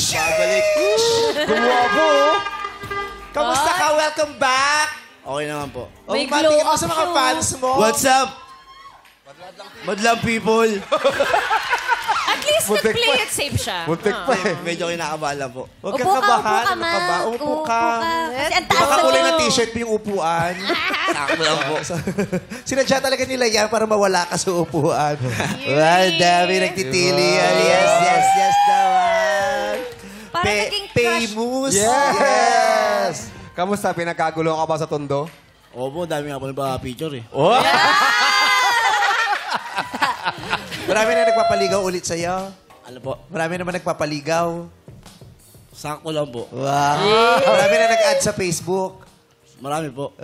Babalik. Gumawa po. Kamusta ka? Welcome back. Okay naman po. May Mati glow ka up sa mga siya. fans mo. What's up? Madlang people. At least nag-play it safe siya. Muntik pa eh. Medyo kinakabahan po. Huwag Upo kang ka, kabahan. upo ka, Ano ka ba? Ma. Upo ka. Kasi ang Di taas ba kakulay mo. ng t-shirt mo yung upuan? Sakto lang po. Sinadya talaga nila yan para mawala ka sa upuan. Well, dami nagtitili yan. Yes naman. Parang naging crush. Famous. Yes! Kamusta? Pinagkagulo ka ba sa tondo? Opo, dami nga po nagpa-picture eh. Oh! Marami na nagpapaligaw ulit sa'yo. Ano po? Marami naman nagpapaligaw. Sakto lang po. Wow. Marami na nag-add sa Facebook. Marami po.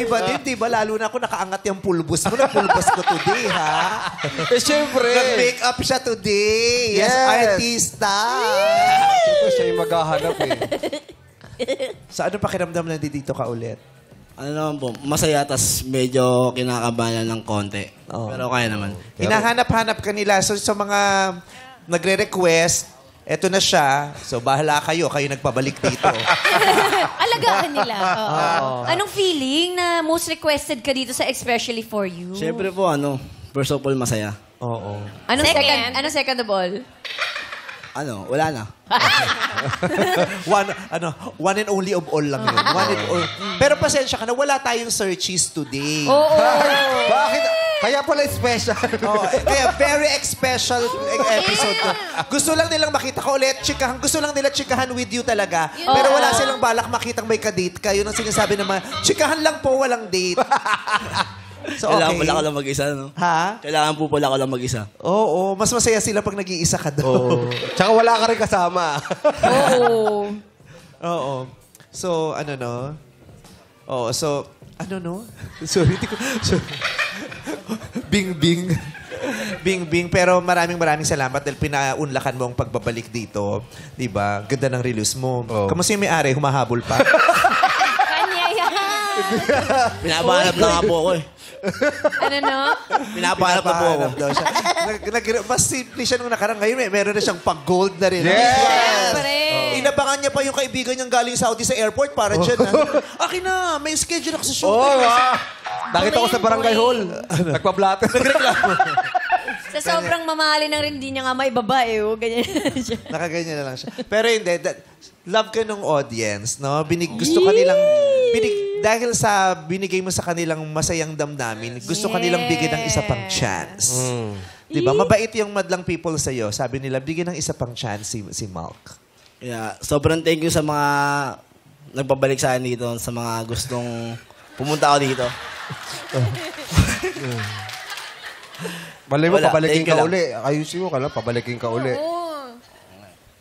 Iba din, di ba? Lalo na ako nakaangat yung pulbos mo. Nagpulbos ko today, ha? Eh, syempre. Nag-make up siya today. Yes, Yes. artista. Syempre, siya yung maghahanap eh. Sa ano pakiramdam na dito ka ulit? Ano naman po, masaya tas medyo kinakabahan ng konti. Oo. Pero kaya naman. Hinahanap-hanap ka nila. So, sa mga nagre-request, eto na siya. So, bahala kayo. Kayo nagpabalik dito. Alagaan nila. Oo. Anong feeling na most requested ka dito sa Especially For You? Siyempre po, first of all, masaya. Oo. Anong Second. second? Anong second of all? Wala na. One and only of all lang yun. One and all. Pero pasensya ka na, wala tayong searches today. Oo. Bakit? Kaya pala special. Oh, kaya very special episode to. Gusto lang nilang makita ko ulit, chikahan. Gusto lang nila chikahan with you talaga. Pero wala silang balak makitang may ka-date ka. Yun ang sinasabi naman, chikahan lang po, walang date. So, Kailangan okay. pala ko lang mag-isa, no? Ha? Kailangan po pala ko lang mag-isa. Oo, mas masaya sila pag nag-iisa ka doon. Tsaka wala ka rin kasama. Oo. Oo. So, ano no? Oo, so, ano no? Sorry, Bing. Bing. Pero maraming salamat dahil pinaunlakan mo ang pagbabalik dito. Diba? Ganda ng release mo. Oh. Kamusta yung may-ari? Humahabol pa. Kanya yan. Pinapahanap na nga po ako eh. Ano no? Pinapahanap na po ako. Daw siya. Mas simple siya nung nakarang. Ngayon, meron na siyang pag-gold na rin. Siyempre. Inabangan niya pa yung kaibigan niyang galing Saudi sa airport para dyan. Akin na, may schedule ako sa show. Nakita ko sa barangay hall. Nagpa-blatter. Sa sobrang mamali ng rin, di niya nga may babae. Oh. Ganyan siya. Nakaganyan na lang siya. Pero hindi, love ka nung audience, no? Gusto kanilang, dahil sa binigay mo sa kanilang masayang damdamin, gusto kanilang bigyan ng isa pang chance. Diba? Mabait yung madlang people sa'yo. Sabi nila, bigyan ng isa pang chance si Malk. Yeah, sobrang thank you sa mga nagpabalik sa akin dito, sa mga gustong pumunta ako dito. Malay mo, Wala, pabalikin thank you ka lang. uli. Ayusin mo ka lang, pabalikin ka uli.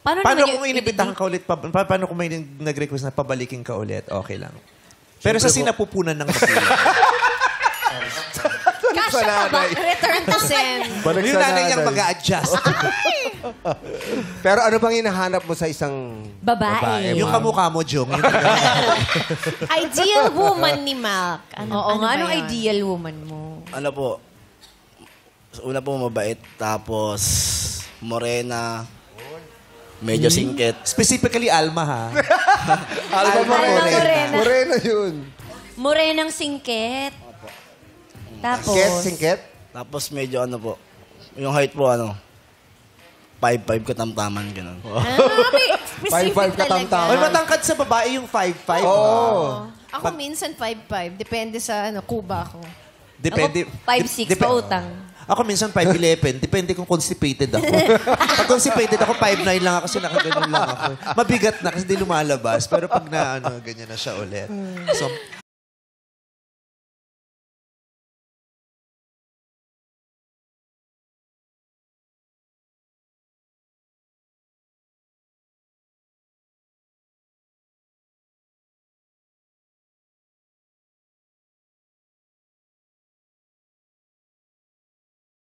Paano naman kung inibitahan ka ulit? Paano kung may nag-request na pabalikin ka ulit? Okay lang. Pero sa sinapupunan ng magulang. Kasha ka ba? Return to send. Balik Yung sa nanay niyang nanay. mag-a-adjust. Pero ano bang hinahanap mo sa isang Babae. Yung kamukha mo, Jong. Ideal woman ni Malk. Oo nga, ba anong yun? ideal woman mo? Ano po, una po mabait, tapos morena, medyo singket. Specifically, Alma, ha? Alma Morena. Morena yun. Morenang singket. Tapos, Singket? Tapos medyo yung height po 5'5" katamtaman, gano'n. may specific 5'5" katamtaman. May matangkad sa babae yung 5'5". Oo. Ako minsan 5'5". Depende sa kuba ko. Depende. ako 5'6", pautang. Ako minsan 5'11". Depende kung constipated ako. Pag constipated ako, 5'9" lang ako kasi nakaganon lang ako. Mabigat na kasi di lumalabas. Pero pag ganyan na siya ulit. So,